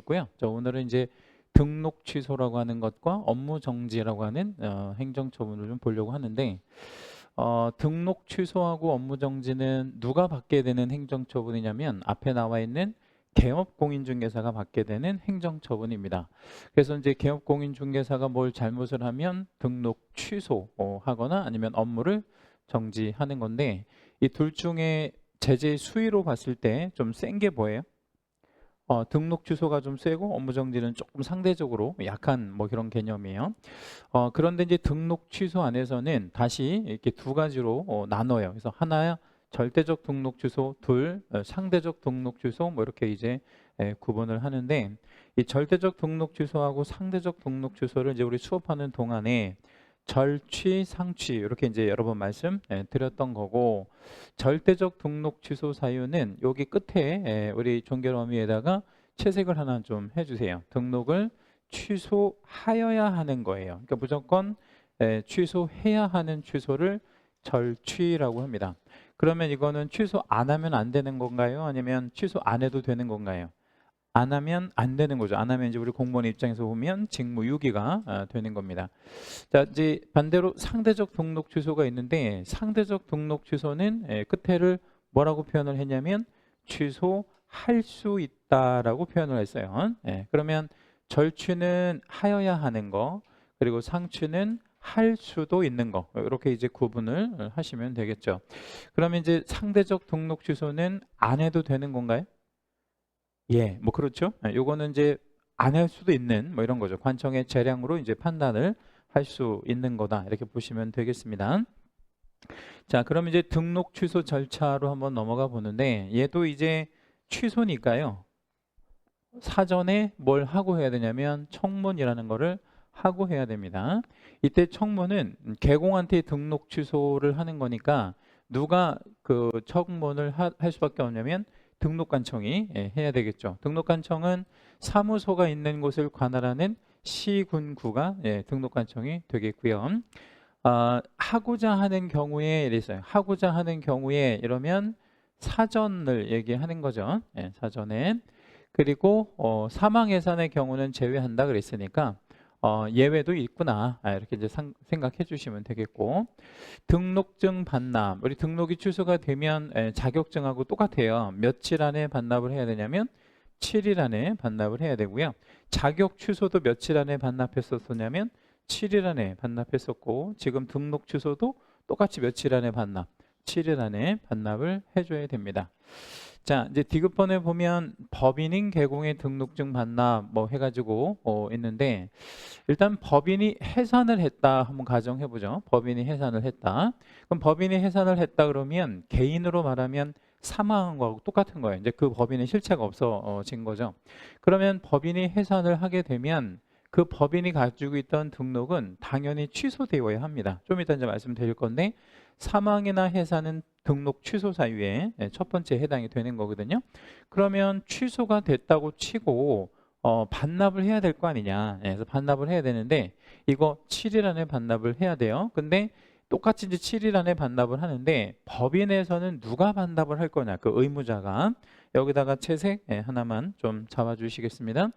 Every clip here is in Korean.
고요. 자, 오늘은 이제 등록 취소라고 하는 것과 업무 정지라고 하는 행정 처분을 좀 보려고 하는데, 등록 취소하고 업무 정지는 누가 받게 되는 행정 처분이냐면 앞에 나와 있는 개업공인중개사가 받게 되는 행정 처분입니다. 그래서 이제 개업공인중개사가 뭘 잘못을 하면 등록 취소하거나 아니면 업무를 정지하는 건데, 이 둘 중에 제재 수위로 봤을 때 좀 센 게 뭐예요? 등록 취소가 좀 세고 업무 정지는 조금 상대적으로 약한 뭐 그런 개념이에요. 그런데 이제 등록 취소 안에서는 다시 이렇게 두 가지로 나눠요. 그래서 하나 절대적 등록 취소, 둘 상대적 등록 취소, 뭐 이렇게 이제 구분을 하는데, 이 절대적 등록 취소하고 상대적 등록 취소를 이제 우리 수업하는 동안에 절취, 상취 이렇게 이제 여러 번 말씀 드렸던 거고, 절대적 등록 취소 사유는 여기 끝에 우리 종결어미에다가 채색을 하나 좀 해주세요. 등록을 취소하여야 하는 거예요. 그러니까 무조건 취소해야 하는 취소를 절취라고 합니다. 그러면 이거는 취소 안 하면 안 되는 건가요? 아니면 취소 안 해도 되는 건가요? 안 하면 안 되는 거죠. 안 하면 이제 우리 공무원 입장에서 보면 직무유기가 되는 겁니다. 자, 이제 반대로 상대적 등록 취소가 있는데, 상대적 등록 취소는 끝에를 뭐라고 표현을 했냐면 취소할 수 있다라고 표현을 했어요. 그러면 절취는 하여야 하는 거, 그리고 상취는 할 수도 있는 거, 이렇게 이제 구분을 하시면 되겠죠. 그러면 이제 상대적 등록 취소는 안 해도 되는 건가요? 예, 뭐 그렇죠. 요거는 이제 안 할 수도 있는 뭐 이런 거죠. 관청의 재량으로 이제 판단을 할 수 있는 거다, 이렇게 보시면 되겠습니다. 자, 그럼 이제 등록 취소 절차로 한번 넘어가 보는데, 얘도 이제 취소니까요. 사전에 뭘 하고 해야 되냐면 청문이라는 거를 하고 해야 됩니다. 이때 청문은 개공한테 등록 취소를 하는 거니까 누가 그 청문을 할 수밖에 없냐면 등록관청이 해야 되겠죠. 등록관청은 사무소가 있는 곳을 관할하는 시군구가 등록관청이 되겠고요. 하고자 하는 경우에 이랬어요. 하고자 하는 경우에 이러면 사전을 얘기하는 거죠. 사전에. 그리고 사망 해산의 경우는 제외한다 그랬으니까 예외도 있구나, 이렇게 이제 생각해 주시면 되겠고, 등록증 반납, 우리 등록이 취소가 되면 자격증하고 똑같아요. 며칠 안에 반납을 해야 되냐면 7일 안에 반납을 해야 되고요. 자격 취소도 며칠 안에 반납했었냐면 7일 안에 반납했었고, 지금 등록 취소도 똑같이 며칠 안에 반납, 7일 안에 반납을 해줘야 됩니다. 자, 이제 디귿번에 보면 법인인 개공의 등록증 반납 뭐 해가지고 있는데, 일단 법인이 해산을 했다 한번 가정해 보죠. 법인이 해산을 했다. 그럼 법인이 해산을 했다 그러면 개인으로 말하면 사망한 거하고 똑같은 거예요. 이제 그 법인의 실체가 없어진 거죠. 그러면 법인이 해산을 하게 되면 그 법인이 가지고 있던 등록은 당연히 취소되어야 합니다. 좀 이따 이제 말씀드릴 건데, 사망이나 해산은 등록 취소 사유에 첫 번째 해당이 되는 거거든요. 그러면 취소가 됐다고 치고 반납을 해야 될 거 아니냐. 그래서 반납을 해야 되는데, 이거 7일 안에 반납을 해야 돼요. 근데 똑같이 이제 7일 안에 반납을 하는데, 법인에서는 누가 반납을 할 거냐, 그 의무자가. 여기다가 채색 하나만 좀 잡아 주시겠습니다.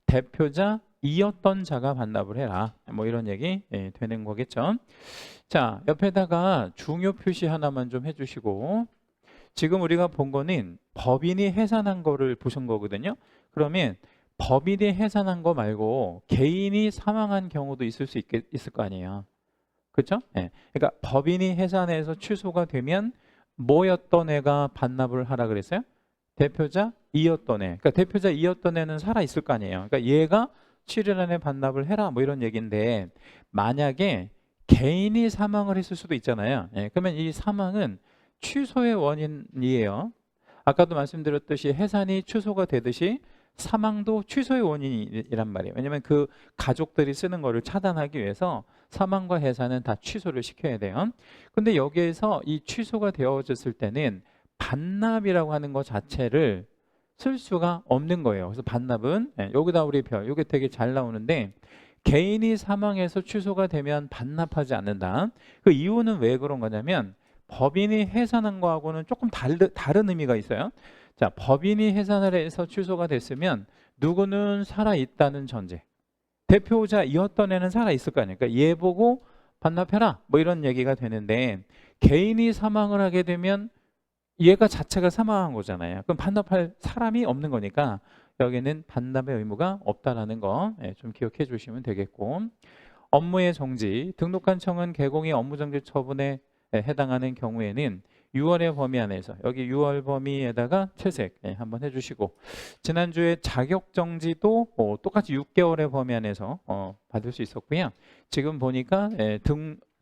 대표자 이었던 자가 반납을 해라, 뭐 이런 얘기 되는 거겠죠. 자, 옆에다가 중요 표시 하나만 좀 해주시고, 지금 우리가 본 거는 법인이 해산한 거를 보신 거거든요. 그러면 법인이 해산한 거 말고 개인이 사망한 경우도 있을 거 아니에요. 그렇죠? 그러니까 법인이 해산해서 취소가 되면 뭐였던 애가 반납을 하라 그랬어요? 대표자 이었던 애. 그러니까 대표자 이었던 애는 살아 있을 거 아니에요. 그러니까 얘가 7일 안에 반납을 해라, 뭐 이런 얘기인데, 만약에 개인이 사망을 했을 수도 있잖아요. 그러면 이 사망은 취소의 원인이에요. 아까도 말씀드렸듯이 해산이 취소가 되듯이 사망도 취소의 원인이란 말이에요. 왜냐하면 그 가족들이 쓰는 거를 차단하기 위해서 사망과 해산은 다 취소를 시켜야 돼요. 근데 여기에서 이 취소가 되어졌을 때는 반납이라고 하는 것 자체를 쓸 수가 없는 거예요. 그래서 반납은 여기다 우리 별, 이게 되게 잘 나오는데, 개인이 사망해서 취소가 되면 반납하지 않는다. 그 이유는 왜 그런 거냐면, 법인이 해산한 거하고는 조금 다른 의미가 있어요. 자, 법인이 해산을 해서 취소가 됐으면 누구는 살아있다는 전제. 대표자이었던 애는 살아있을 거 아니에요. 그러니까 얘 보고 반납해라 뭐 이런 얘기가 되는데 개인이 사망을 하게 되면 얘가 자체가 사망한 거잖아요. 그럼 반납할 사람이 없는 거니까 여기는 반납의 의무가 없다라는 거 좀 기억해 주시면 되겠고, 업무의 정지, 등록한 청은 개공이 업무정지 처분에 해당하는 경우에는 6월의 범위 안에서 여기 6월 범위에다가 채색 한번 해주시고, 지난주에 자격정지도 똑같이 6개월의 범위 안에서 받을 수 있었고요. 지금 보니까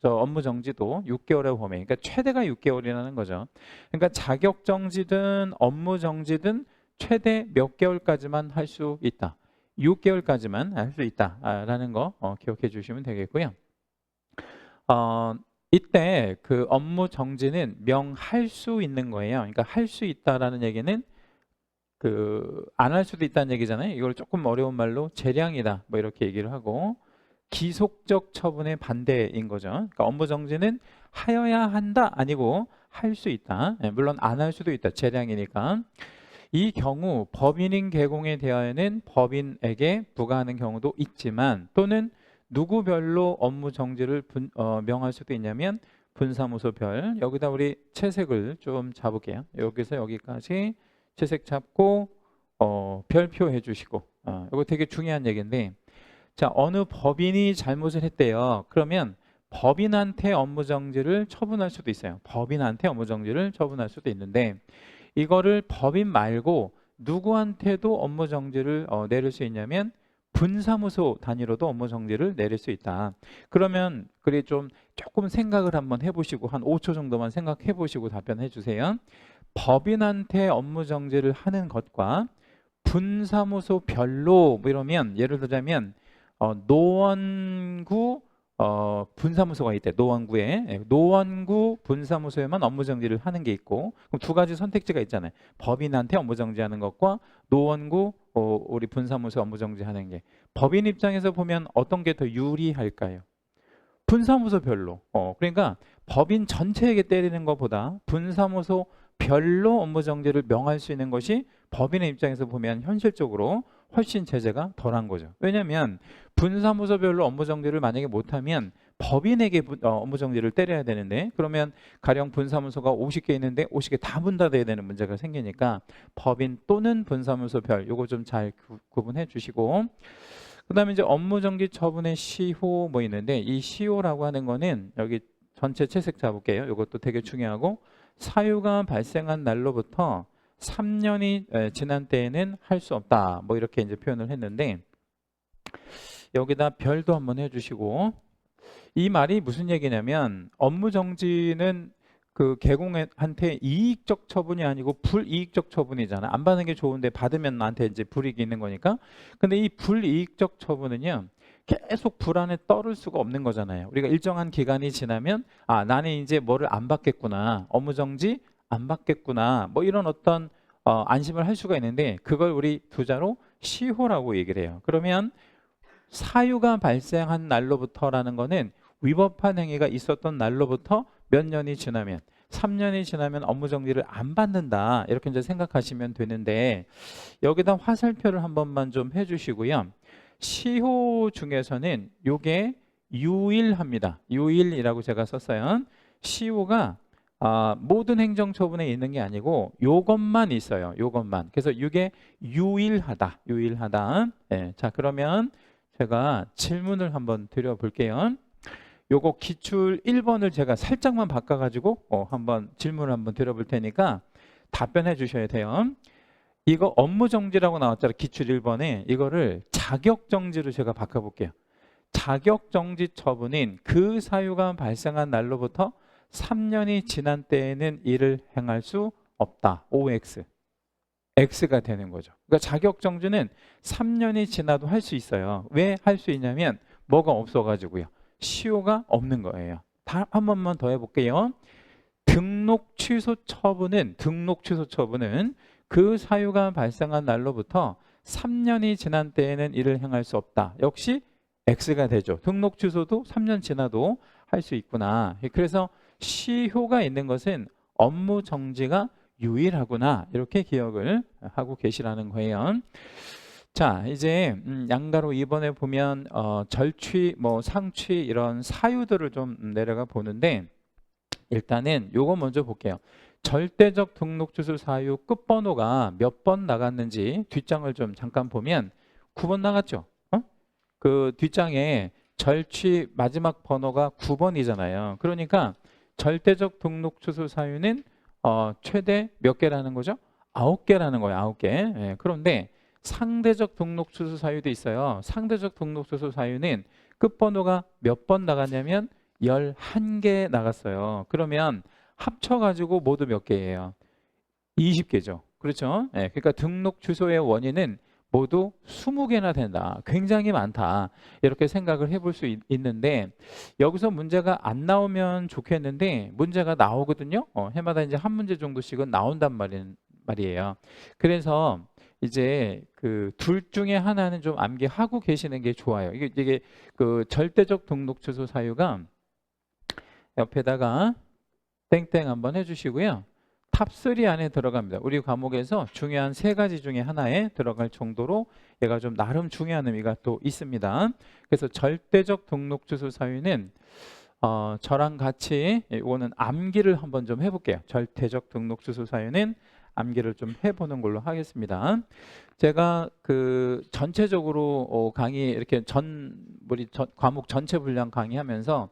업무정지도 6개월의 범위, 그러니까 최대가 6개월이라는 거죠. 그러니까 자격정지든 업무정지든 최대 몇 개월까지만 할 수 있다. 6개월까지만 할 수 있다라는 거 기억해 주시면 되겠고요. 이때 그 업무 정지는 명할 수 있는 거예요. 그러니까 할 수 있다라는 얘기는 그 안 할 수도 있다는 얘기잖아요. 이걸 조금 어려운 말로 재량이다 뭐 이렇게 얘기를 하고, 기속적 처분의 반대인 거죠. 그러니까 업무 정지는 하여야 한다 아니고 할 수 있다. 물론 안 할 수도 있다. 재량이니까. 이 경우 법인인 개공에 대하여는 법인에게 부과하는 경우도 있지만, 또는 누구별로 업무 정지를 명할 수도 있냐면 분사무소별, 여기다 우리 채색을 좀 잡을게요. 여기서 여기까지 채색 잡고 별표 해주시고, 이거 되게 중요한 얘기인데, 자, 어느 법인이 잘못을 했대요. 그러면 법인한테 업무 정지를 처분할 수도 있어요. 법인한테 업무 정지를 처분할 수도 있는데, 이거를 법인 말고 누구한테도 업무 정지를 내릴 수 있냐면 분사무소 단위로도 업무 정지를 내릴 수 있다. 그러면 그래 좀 조금 생각을 한번 해보시고 한 5초 정도만 생각해 보시고 답변해 주세요. 법인한테 업무 정지를 하는 것과 분사무소 별로 뭐 이러면, 예를 들자면 노원구 분사무소가 있대. 노원구 분사무소에만 업무 정지를 하는 게 있고, 그럼 두 가지 선택지가 있잖아요. 법인한테 업무 정지하는 것과 노원구 우리 분사무소 업무 정지하는 게. 법인 입장에서 보면 어떤 게 더 유리할까요? 분사무소 별로. 그러니까 법인 전체에게 때리는 것보다 분사무소 별로 업무 정지를 명할 수 있는 것이 법인의 입장에서 보면 현실적으로 훨씬 제재가 덜한 거죠. 왜냐하면 분사무소별로 업무 정지를 만약에 못하면 법인에게 업무 정지를 때려야 되는데, 그러면 가령 분사무소가 50개 있는데 50개 다 문 닫아야 되는 문제가 생기니까 법인 또는 분사무소별, 요거 좀 잘 구분해 주시고, 그 다음에 이제 업무 정지 처분의 시효 뭐 있는데, 이 시효라고 하는 거는 여기 전체 채색 잡을게요. 이것도 되게 중요하고, 사유가 발생한 날로부터 3년이 지난 때에는 할 수 없다 뭐 이렇게 이제 표현을 했는데, 여기다 별도 한번 해주시고, 이 말이 무슨 얘기냐면 업무 정지는 그 개공한테 이익적 처분이 아니고 불이익적 처분이잖아. 안 받는 게 좋은데 받으면 나한테 이제 불이익이 있는 거니까. 근데 이 불이익적 처분은요, 계속 불안에 떨을 수가 없는 거잖아요. 우리가 일정한 기간이 지나면 나는 이제 뭐를 안 받겠구나, 업무 정지 안 받겠구나 뭐 이런 어떤 안심을 할 수가 있는데, 그걸 우리 두자로 시효라고 얘기를 해요. 그러면 사유가 발생한 날로부터라는 거는 위법한 행위가 있었던 날로부터 몇 년이 지나면, 3년이 지나면 업무 정지를 안 받는다 이렇게 이제 생각하시면 되는데, 여기다 화살표를 한 번만 좀 해주시고요. 시효 중에서는 요게 유일합니다. 유일이라고 제가 썼어요. 시효가 모든 행정처분에 있는 게 아니고 요것만 있어요. 요것만. 그래서 이게 유일하다. 유일하다. 네, 자, 그러면 제가 질문을 한번 드려볼게요. 요거 기출 1번을 제가 살짝만 바꿔가지고 한번 질문을 한번 드려볼 테니까 답변해 주셔야 돼요. 이거 업무 정지라고 나왔잖아요. 기출 1번에. 이거를 자격 정지로 제가 바꿔볼게요. 자격 정지 처분인 그 사유가 발생한 날로부터 3년이 지난 때에는 이를 행할 수 없다. OX. X가 되는 거죠. 그러니까 자격 정지는 3년이 지나도 할 수 있어요. 왜 할 수 있냐면 뭐가 없어가지고요. 시효가 없는 거예요. 한 번만 더 해볼게요. 등록 취소 처분은 그 사유가 발생한 날로부터 3년이 지난 때에는 이를 행할 수 없다. 역시 X가 되죠. 등록 취소도 3년 지나도 할 수 있구나. 그래서 시효가 있는 것은 업무 정지가 유일하구나, 이렇게 기억을 하고 계시라는 거예요. 자, 이제 양가로 2번에 보면 절취, 뭐 상취 이런 사유들을 좀 내려가 보는데 일단은 요거 먼저 볼게요. 절대적 등록주소 사유 끝번호가 몇 번 나갔는지 뒷장을 좀 잠깐 보면 9번 나갔죠. 그 뒷장에 절취 마지막 번호가 9번이잖아요. 그러니까 절대적 등록주소 사유는 최대 몇 개라는 거죠? 9개라는 거예요. 9개. 예, 그런데 상대적 등록주소 사유도 있어요. 상대적 등록주소 사유는 끝번호가 몇 번 나갔냐면 11개 나갔어요. 그러면 합쳐가지고 모두 몇 개예요? 20개죠. 그렇죠? 예, 그러니까 등록 취소의 원인은 모두 20개나 된다. 굉장히 많다. 이렇게 생각을 해볼 수 있는데 여기서 문제가 안 나오면 좋겠는데 문제가 나오거든요. 해마다 이제 한 문제 정도씩은 나온단 말이에요. 그래서 이제 그 둘 중에 하나는 좀 암기하고 계시는 게 좋아요. 이게 그 절대적 등록 취소 사유가 옆에다가 땡땡 한번 해주시고요. 탑3 안에 들어갑니다. 우리 과목에서 중요한 3가지 중에 하나에 들어갈 정도로 얘가 좀 나름 중요한 의미가 또 있습니다. 그래서 절대적 등록 주소 사유는 저랑 같이 이거는 암기를 한번 좀 해볼게요. 절대적 등록 주소 사유는 암기를 좀 해보는 걸로 하겠습니다. 제가 그 전체적으로 강의 이렇게 우리 과목 전체 분량 강의하면서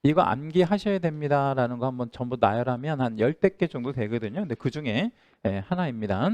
이거 암기하셔야 됩니다라는 거 한번 전부 나열하면 한 10개 정도 되거든요. 근데 그 중에 하나입니다.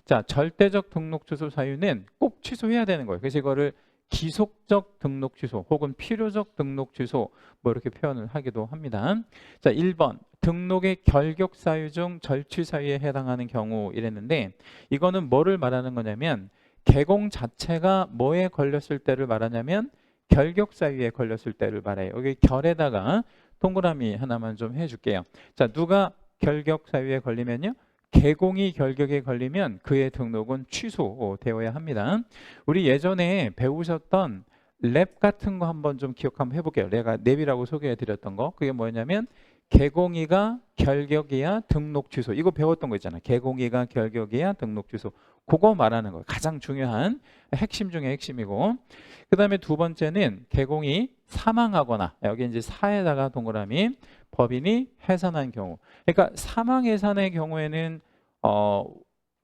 자, 절대적 등록 취소 사유는 꼭 취소해야 되는 거예요. 그래서 이거를 기속적 등록 취소 혹은 필요적 등록 취소 뭐 이렇게 표현을 하기도 합니다. 자, 1번 등록의 결격 사유 중 절취 사유에 해당하는 경우 이랬는데 이거는 뭐를 말하는 거냐면 개공 자체가 뭐에 걸렸을 때를 말하냐면 결격 사유에 걸렸을 때를 말해요. 여기 결에다가 동그라미 하나만 좀 해줄게요. 자, 누가 결격 사유에 걸리면요? 개공이 결격에 걸리면 그의 등록은 취소되어야 합니다. 우리 예전에 배우셨던 랩 같은 거 한번 좀 기억 한번 해볼게요. 내가 랩이라고 소개해 드렸던 거. 그게 뭐냐면 개공이가 결격이야 등록 취소. 이거 배웠던 거 있잖아. 개공이가 결격이야 등록 취소. 그거 말하는 거예요. 가장 중요한 핵심 중에 핵심이고. 그 다음에 두 번째는 개공이 사망하거나 여기 이제 사에다가 동그라미 법인이 해산한 경우. 그러니까 사망 해산의 경우에는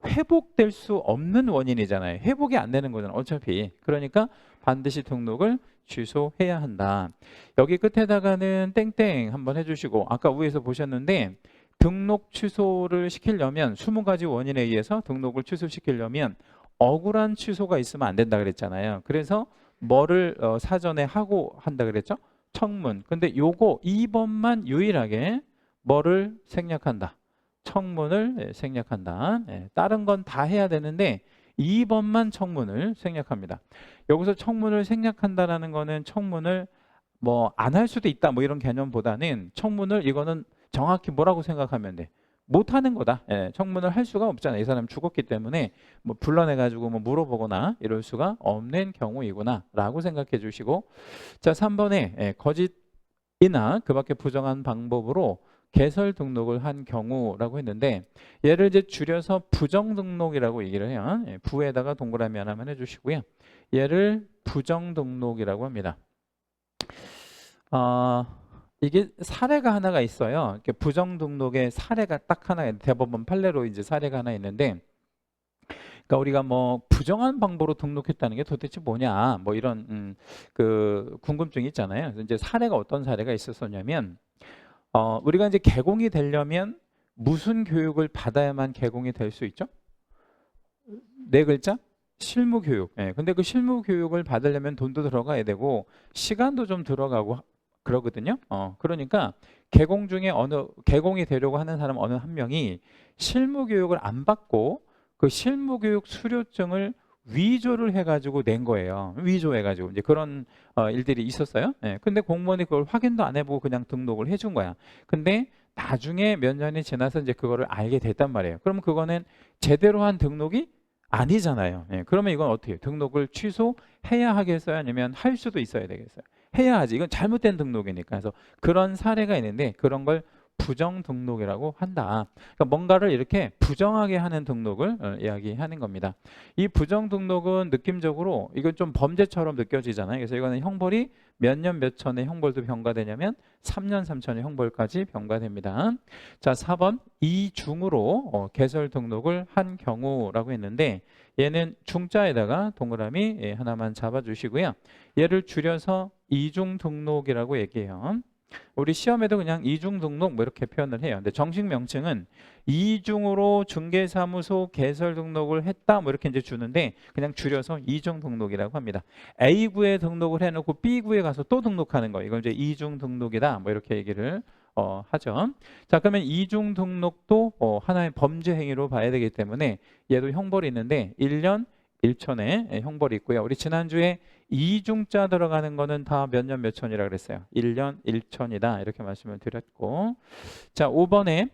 회복될 수 없는 원인이잖아요. 회복이 안 되는 거잖아요. 어차피. 그러니까 반드시 등록을 취소해야 한다. 여기 끝에다가는 땡땡 한번 해주시고 아까 위에서 보셨는데 등록 취소를 시키려면 20가지 원인에 의해서 등록을 취소시키려면 억울한 취소가 있으면 안 된다 그랬잖아요. 그래서 뭐를 사전에 하고 한다 그랬죠? 청문. 근데 요거 2번만 유일하게 뭐를 생략한다. 청문을 생략한다. 다른 건 다 해야 되는데 2번만 청문을 생략합니다. 여기서 청문을 생략한다라는 거는 청문을 뭐 안 할 수도 있다 뭐 이런 개념보다는 청문을 이거는 정확히 뭐라고 생각하면 돼? 못하는 거다. 청문을 할 수가 없잖아요. 이 사람 죽었기 때문에 뭐 불러내가지고 뭐 물어보거나 이럴 수가 없는 경우이구나 라고 생각해 주시고 자 3번에 거짓이나 그 밖에 부정한 방법으로 개설 등록을 한 경우라고 했는데 얘를 이제 줄여서 부정 등록이라고 얘기를 해요. 부에다가 동그라미 하나만 해주시고요. 얘를 부정 등록이라고 합니다. 이게 사례가 하나가 있어요. 이렇게 부정 등록의 사례가 딱 하나 대법원 판례로 이제 사례가 하나 있는데, 그러니까 우리가 뭐 부정한 방법으로 등록했다는 게 도대체 뭐냐, 뭐 이런 그 궁금증이 있잖아요. 그래서 이제 사례가 어떤 사례가 있었냐면, 우리가 이제 개공이 되려면 무슨 교육을 받아야만 개공이 될 수 있죠? 네 글자? 실무 교육. 근데 그 실무 교육을 받으려면 돈도 들어가야 되고 시간도 좀 들어가고 그러거든요. 그러니까 개공 중에 개공이 되려고 하는 사람 어느 한 명이 실무 교육을 안 받고 그 실무 교육 수료증을 위조를 해가지고 낸 거예요. 위조해가지고 이제 그런 일들이 있었어요. 근데 공무원이 그걸 확인도 안 해보고 그냥 등록을 해준 거야. 근데 나중에 몇 년이 지나서 이제 그거를 알게 됐단 말이에요. 그러면 그거는 제대로 한 등록이 아니잖아요. 그러면 이건 어떻게 해요? 등록을 취소해야 하겠어요? 아니면 할 수도 있어야 되겠어요? 해야 하지. 이건 잘못된 등록이니까. 그래서 그런 사례가 있는데 그런 걸 부정 등록이라고 한다. 그러니까 뭔가를 이렇게 부정하게 하는 등록을 이야기하는 겁니다. 이 부정 등록은 느낌적으로 이건 좀 범죄처럼 느껴지잖아요. 그래서 이거는 형벌이 몇 년 몇 천의 형벌도 병가되냐면 3년 3천의 형벌까지 병가됩니다. 자, 4번 이중으로 개설 등록을 한 경우라고 했는데 얘는 중자에다가 동그라미 하나만 잡아주시고요. 얘를 줄여서 이중 등록이라고 얘기해요. 우리 시험에도 그냥 이중 등록 뭐 이렇게 표현을 해요. 근데 정식 명칭은 이중으로 중개사무소 개설 등록을 했다 뭐 이렇게 이제 주는데 그냥 줄여서 이중 등록이라고 합니다. A구에 등록을 해놓고 B구에 가서 또 등록하는 거 이걸 이제 이중 등록이다 뭐 이렇게 얘기를 하죠. 자, 그러면 이중 등록도 하나의 범죄 행위로 봐야 되기 때문에 얘도 형벌이 있는데 1년 1천의 형벌이 있고요. 우리 지난주에 이중자 들어가는 거는 다 몇 년 몇 천이라 그랬어요. 1년 1천이다 이렇게 말씀을 드렸고, 자 5번에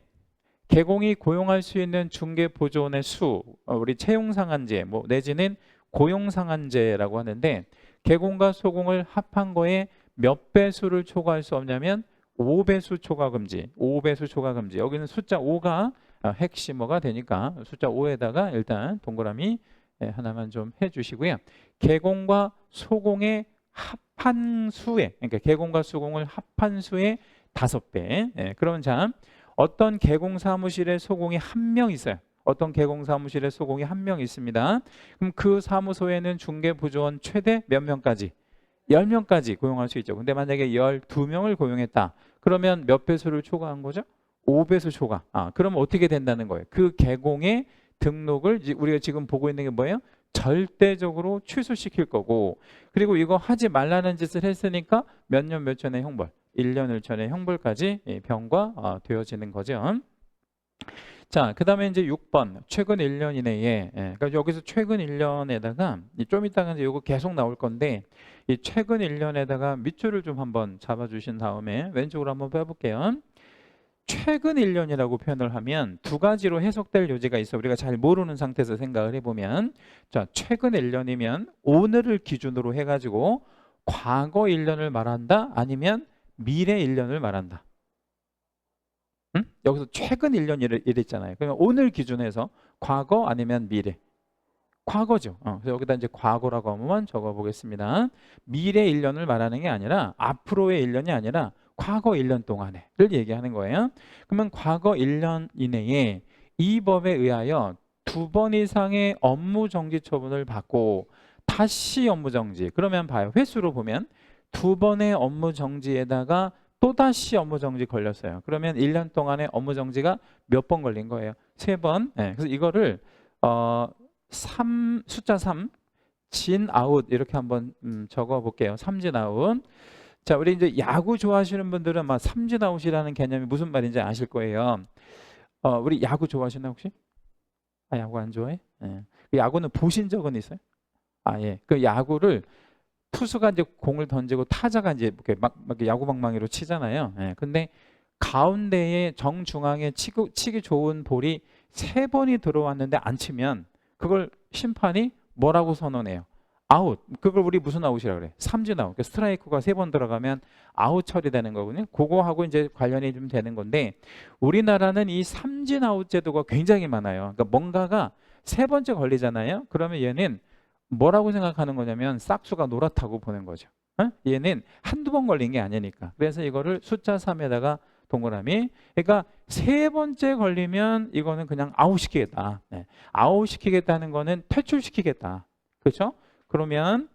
개공이 고용할 수 있는 중개보조원의 수, 우리 채용상한제 뭐 내지는 고용상한제라고 하는데 개공과 소공을 합한 거에 몇 배수를 초과할 수 없냐면 5배수 초과 금지, 5배수 초과 금지. 여기는 숫자 5가 핵심어가 되니까 숫자 5에다가 일단 동그라미 하나만 좀 해주시고요. 개공과 소공의 합한 수에, 그러니까 개공과 소공을 합한 수의 5배. 그러면 자, 어떤 개공 사무실에 소공이 한 명 있어요. 어떤 개공 사무실에 소공이 한 명 있습니다. 그럼 그 사무소에는 중개부조원 최대 몇 명까지? 10명까지 고용할 수 있죠. 근데 만약에 12명을 고용했다. 그러면 몇 배수를 초과한 거죠? 5배수 초과. 그러면 어떻게 된다는 거예요? 그 개공의 등록을 우리가 지금 보고 있는 게 뭐예요? 절대적으로 취소시킬 거고, 그리고 이거 하지 말라는 짓을 했으니까 몇 년 몇 천의 형벌, 1년 1천의 형벌까지 병과 되어지는 거죠. 자, 그 다음에 이제 6번 최근 1년 이내에, 그러니까 여기서 최근 1년에다가 좀 이따가 이제 이거 계속 나올 건데 이 최근 1년에다가 밑줄을 좀 한번 잡아주신 다음에 왼쪽으로 한번 빼볼게요. 최근 1년이라고 표현을 하면 두 가지로 해석될 요지가 있어. 우리가 잘 모르는 상태에서 생각을 해보면, 자, 최근 1년이면 오늘을 기준으로 해가지고 과거 1년을 말한다, 아니면 미래 1년을 말한다. 응? 여기서 최근 1년 이랬잖아요. 그러면 오늘 기준에서 과거 아니면 미래. 과거죠. 그래서 여기다 이제 과거라고 한번 적어보겠습니다. 미래 1년을 말하는 게 아니라 앞으로의 1년이 아니라 과거 1년 동안에를 얘기하는 거예요. 그러면 과거 1년 이내에 이 법에 의하여 2번 이상의 업무 정지 처분을 받고 다시 업무 정지. 그러면 봐요. 횟수로 보면 2번의 업무 정지에다가 또다시 업무 정지 걸렸어요. 그러면 1년 동안에 업무 정지가 몇 번 걸린 거예요? 3번. 그래서 이거를 숫자 3 진 아웃 이렇게 한번 적어 볼게요. 삼진 아웃. 자, 우리 이제 야구 좋아하시는 분들은 막 삼진 아웃이라는 개념이 무슨 말인지 아실 거예요. 우리 야구 좋아하시나 혹시? 야구 안 좋아해? 그 야구는 보신 적은 있어요? 예. 그 야구를 투수가 이제 공을 던지고 타자가 이제 이렇게 막 야구 방망이로 치잖아요. 근데 가운데에 정중앙에 치기 좋은 볼이 3번이 들어왔는데 안 치면 그걸 심판이 뭐라고 선언해요? 아웃. 그걸 우리 무슨 아웃이라고 그래? 삼진 아웃. 그러니까 스트라이크가 3번 들어가면 아웃 처리되는 거거든요. 그거하고 이제 관련이 좀 되는 건데 우리나라는 이 삼진 아웃 제도가 굉장히 많아요. 그러니까 뭔가가 3번째 걸리잖아요. 그러면 얘는 뭐라고 생각하는 거냐면 싹수가 노랗다고 보는 거죠. 얘는 한두 번 걸린 게 아니니까. 그래서 이거를 숫자 3에다가 동그라미. 그러니까 3번째 걸리면 이거는 그냥 아웃시키겠다. 아웃시키겠다는 거는 퇴출시키겠다. 그렇죠? 그러면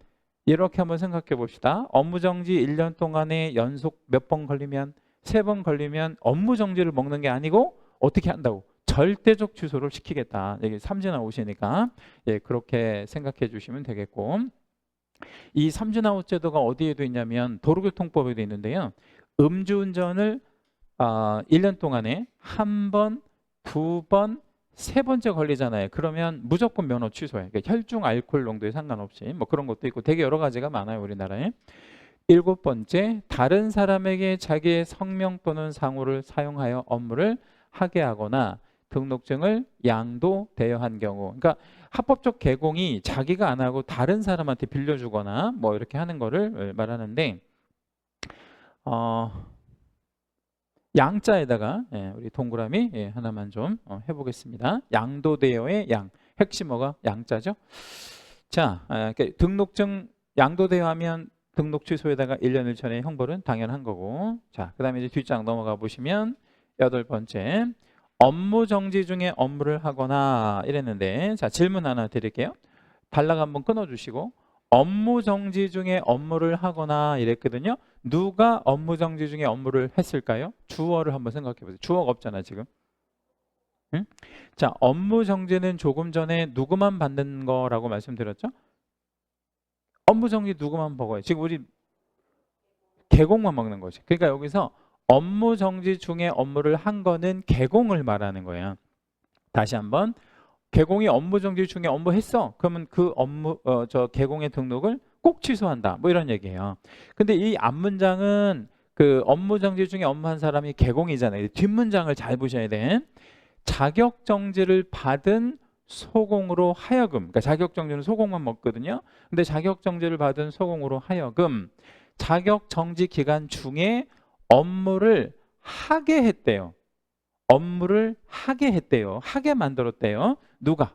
이렇게 한번 생각해 봅시다. 업무정지 1년 동안에 연속 몇 번 걸리면 3번 걸리면 업무정지를 먹는 게 아니고 어떻게 한다고? 절대적 취소를 시키겠다. 여기 삼진 아웃이니까 그렇게 생각해 주시면 되겠고, 이 삼진 아웃 제도가 어디에도 있냐면 도로교통법에도 있는데요. 음주운전을 1년 동안에 1번, 2번, 3번째 걸리잖아요. 그러면 무조건 면허 취소해. 그러니까 혈중 알코올 농도에 상관없이 뭐 그런 것도 있고 되게 여러 가지가 많아요, 우리나라에. 7번째, 다른 사람에게 자기의 성명 또는 상호를 사용하여 업무를 하게 하거나 등록증을 양도 대여한 경우. 그러니까 합법적 개공이 자기가 안 하고 다른 사람한테 빌려주거나 뭐 이렇게 하는 거를 말하는데 양자에다가 우리 동그라미 하나만 좀 해보겠습니다. 양도되어의 양, 핵심어가 양자죠. 자, 등록증 양도되어 하면 등록 취소에다가 1년 1천의 형벌은 당연한 거고. 자, 그 다음에 이제 뒷장 넘어가 보시면 8번째 업무 정지 중에 업무를 하거나 이랬는데, 자, 질문 하나 드릴게요. 단락 한번 끊어주시고, 업무 정지 중에 업무를 하거나 이랬거든요. 누가 업무 정지 중에 업무를 했을까요? 주어를 한번 생각해 보세요. 주어가 없잖아 지금. 응? 자, 업무 정지는 조금 전에 누구만 받는 거라고 말씀드렸죠? 업무 정지 누구만 먹어요? 지금 우리 개공만 먹는 거지. 그러니까 여기서 업무 정지 중에 업무를 한 거는 개공을 말하는 거예요. 다시 한번, 개공이 업무 정지 중에 업무 했어. 그러면 그 업무 저 개공의 등록을 꼭 취소한다. 뭐 이런 얘기예요. 근데 이 앞문장은 그 업무 정지 중에 업무한 사람이 개공이잖아요. 뒷문장을 잘 보셔야 돼. 자격 정지를 받은 소공으로 하여금, 그러니까 자격 정지는 소공만 먹거든요. 근데 자격 정지를 받은 소공으로 하여금 자격 정지 기간 중에 업무를 하게 했대요. 업무를 하게 했대요. 하게 만들었대요. 누가?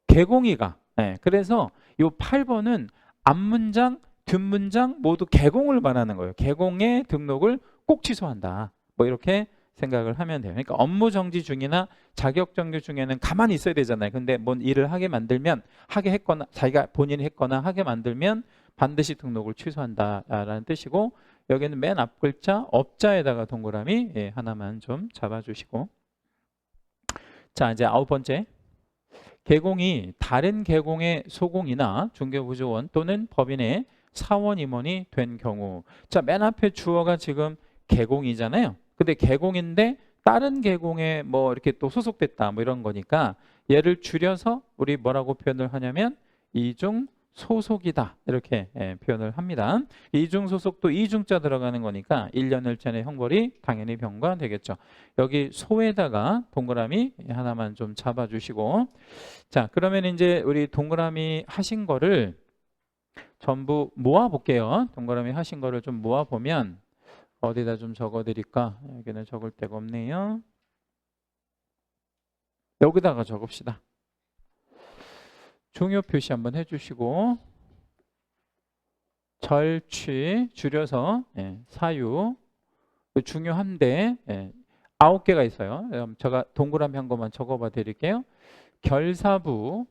개공이가. 그래서 이 8번은 앞문장, 뒷문장 모두 개공을 말하는 거예요. 개공의 등록을 꼭 취소한다. 뭐 이렇게 생각을 하면 돼요. 그러니까 업무 정지 중이나 자격 정지 중에는 가만히 있어야 되잖아요. 근데 뭔 일을 하게 만들면, 하게 했거나 자기가 본인이 했거나 하게 만들면 반드시 등록을 취소한다라는 뜻이고, 여기는 맨 앞 글자 업자에다가 동그라미 하나만 좀 잡아주시고. 자, 이제 9번째. 개공이 다른 개공의 소공이나 중개구조원 또는 법인의 사원 임원이 된 경우. 자, 맨 앞에 주어가 지금 개공이잖아요. 근데 개공인데 다른 개공에 뭐 이렇게 또 소속됐다 뭐 이런 거니까 얘를 줄여서 우리 뭐라고 표현을 하냐면 이중 소속이다 이렇게 표현을 합니다. 이중 소속도 이중자 들어가는 거니까 1년 1천의 형벌이 당연히 병과되겠죠. 여기 소에다가 동그라미 하나만 좀 잡아주시고, 자, 그러면 이제 우리 동그라미 하신 거를 전부 모아 볼게요. 동그라미 하신 거를 좀 모아 보면 어디다 좀 적어 드릴까? 여기는 적을 데가 없네요. 여기다가 적읍시다. 중요 표시 한번 해주시고, 절취 줄여서 사유 중요한데 9개가 있어요. 제가 동그라미 한 것만 적어봐 드릴게요. 결사부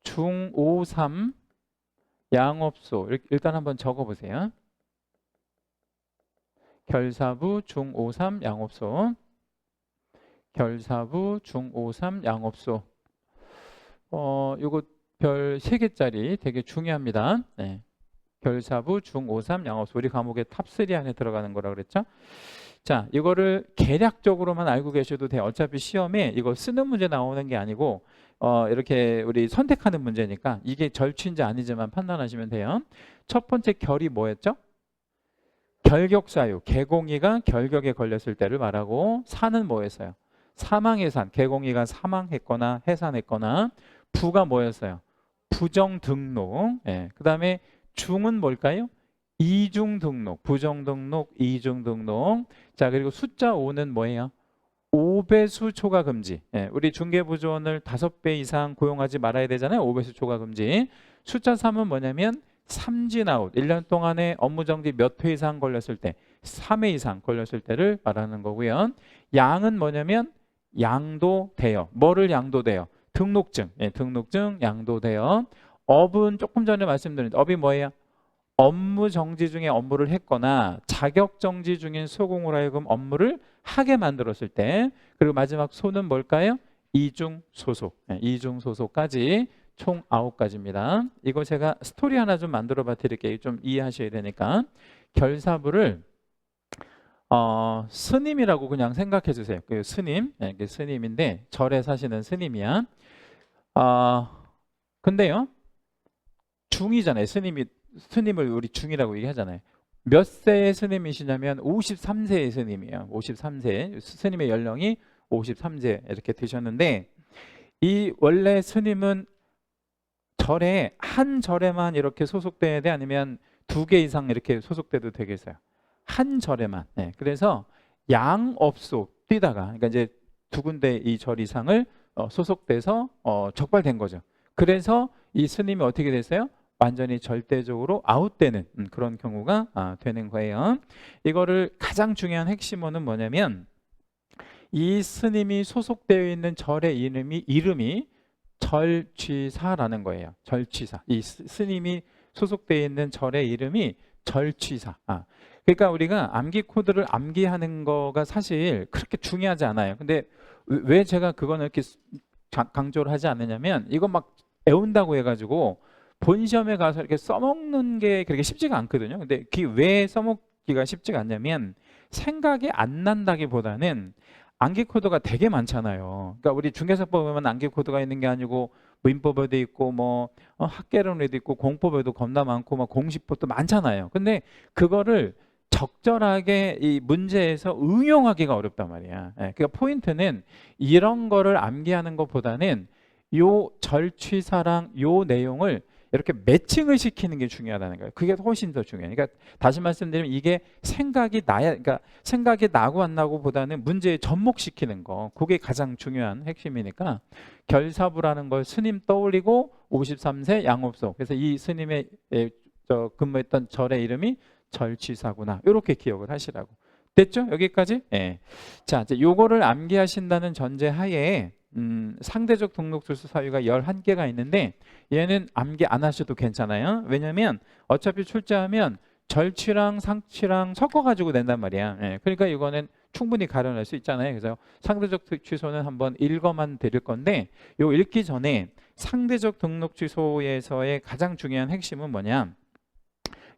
중53 양업소, 일단 한번 적어보세요. 결사부 중53 양업소, 결사부 중53 양업소. 요거 별 3개짜리 되게 중요합니다. 결사부 중53 양업소, 우리 과목의 탑3 안에 들어가는 거라 그랬죠. 자, 이거를 계략적으로만 알고 계셔도 돼요. 어차피 시험에 이거 쓰는 문제 나오는 게 아니고 이렇게 우리 선택하는 문제니까 이게 절취인지 아니지만 판단하시면 돼요. 첫 번째 결이 뭐였죠? 결격사유, 개공이가 결격에 걸렸을 때를 말하고, 사는 뭐였어요? 사망해산, 개공이가 사망했거나 해산했거나. 부가 뭐였어요? 부정등록. 그 다음에 중은 뭘까요? 이중등록, 부정등록, 이중등록. 자, 그리고 숫자 5는 뭐예요? 5배수 초과 금지. 우리 중개부조원을 5배 이상 고용하지 말아야 되잖아요. 5배수 초과 금지. 숫자 3은 뭐냐면 삼진아웃, 1년 동안에 업무정지 몇 회 이상 걸렸을 때, 3회 이상 걸렸을 때를 말하는 거고요. 양은 뭐냐면 양도되어. 뭐를 양도되어? 등록증. 등록증 양도되어. 업은 조금 전에 말씀드린 업이 뭐예요? 업무 정지 중에 업무를 했거나 자격 정지 중인 소공으로 하여금 업무를 하게 만들었을 때. 그리고 마지막 소는 뭘까요? 이중 소속. 이중 소속까지 총 9가지입니다. 이거 제가 스토리 하나 좀 만들어 봐 드릴게요. 좀 이해하셔야 되니까. 결사부를 스님이라고 그냥 생각해 주세요. 그 스님, 그 스님인데 절에 사시는 스님이야. 근데요, 중이잖아요. 스님을 우리 중이라고 얘기하잖아요. 몇 세의 스님이시냐면 53세의 스님이에요. 53세. 스님의 연령이 53세 이렇게 되셨는데, 이 원래 스님은 절에 한 절에만 이렇게 소속돼야 돼? 아니면 2개 이상 이렇게 소속돼도 되겠어요? 한 절에만. 그래서 양업소 뛰다가, 그러니까 이제 두 군데 이 절 이상을 소속돼서 적발된 거죠. 그래서 이 스님이 어떻게 됐어요? 완전히 절대적으로 아웃되는 그런 경우가 되는 거예요. 이거를 가장 중요한 핵심어는 뭐냐면, 이 스님이 소속되어 있는 절의 이름이 절취사라는 거예요. 절취사. 이 스님이 소속되어 있는 절의 이름이 절취사. 그러니까 우리가 암기 코드를 암기하는 거가 사실 그렇게 중요하지 않아요. 근데 왜 제가 그거는 이렇게 강조를 하지 않느냐면, 이거 막 외운다고 해가지고 본 시험에 가서 이렇게 써먹는 게 그렇게 쉽지가 않거든요. 근데 그게 왜 써먹기가 쉽지가 않냐면, 생각이 안 난다기보다는 암기 코드가 되게 많잖아요. 그러니까 우리 중개사법 보면 암기 코드가 있는 게 아니고 민법에도 있고 뭐 학개론에도 있고 공법에도 겁나 많고 막 공시법도 많잖아요. 근데 그거를 적절하게 이 문제에서 응용하기가 어렵단 말이야. 그러니까 포인트는 이런 거를 암기하는 것보다는 요 절취사랑 요 내용을 이렇게 매칭을 시키는 게 중요하다는 거예요. 그게 훨씬 더 중요해요. 그러니까 다시 말씀드리면, 이게 생각이 나야, 그러니까 생각이 나고 안 나고보다는 문제에 접목시키는 거, 그게 가장 중요한 핵심이니까, 결사부라는 걸 스님 떠올리고 53세 양업소. 그래서 이 스님의 근무했던 절의 이름이 절취사구나. 이렇게 기억을 하시라고. 됐죠? 여기까지? 예. 자, 이제 요거를 암기하신다는 전제 하에 상대적 등록주소 사유가 11개가 있는데, 얘는 암기 안 하셔도 괜찮아요. 왜냐면 어차피 출제하면 절취랑 상취랑 섞어가지고 낸단 말이야. 예. 그러니까 이거는 충분히 가려낼 수 있잖아요. 그래서 상대적 취소는 한번 읽어만 드릴 건데, 요 읽기 전에 상대적 등록 취소에서의 가장 중요한 핵심은 뭐냐?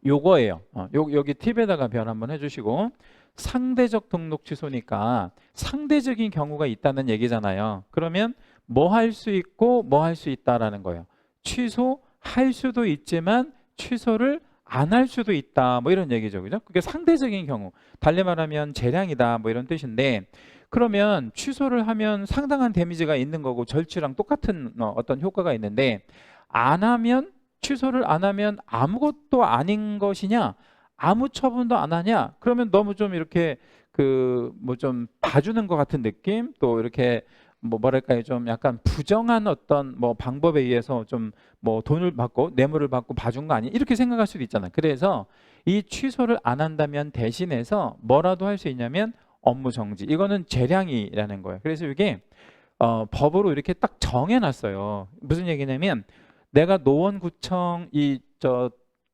요거예요. 여기 팁에다가 별 한번 해주시고, 상대적 등록 취소니까 상대적인 경우가 있다는 얘기잖아요. 그러면 뭐 할 수 있고 뭐 할 수 있다라는 거예요. 취소할 수도 있지만 취소를 안 할 수도 있다, 뭐 이런 얘기죠. 그죠? 그게 상대적인 경우, 달리 말하면 재량이다, 뭐 이런 뜻인데, 그러면 취소를 하면 상당한 데미지가 있는 거고 절취랑 똑같은 어떤 효과가 있는데, 안 하면, 취소를 안 하면 아무것도 아닌 것이냐, 아무 처분도 안 하냐, 그러면 너무 좀 이렇게 그 뭐 좀 봐주는 것 같은 느낌, 또 이렇게 뭐랄까요, 좀 약간 부정한 어떤 뭐 방법에 의해서 좀 뭐 돈을 받고 뇌물을 받고 봐준 거 아니야, 이렇게 생각할 수도 있잖아요. 그래서 이 취소를 안 한다면 대신해서 뭐라도 할 수 있냐면 업무 정지. 이거는 재량이라는 거예요. 그래서 이게 법으로 이렇게 딱 정해놨어요. 무슨 얘기냐면, 내가 노원구청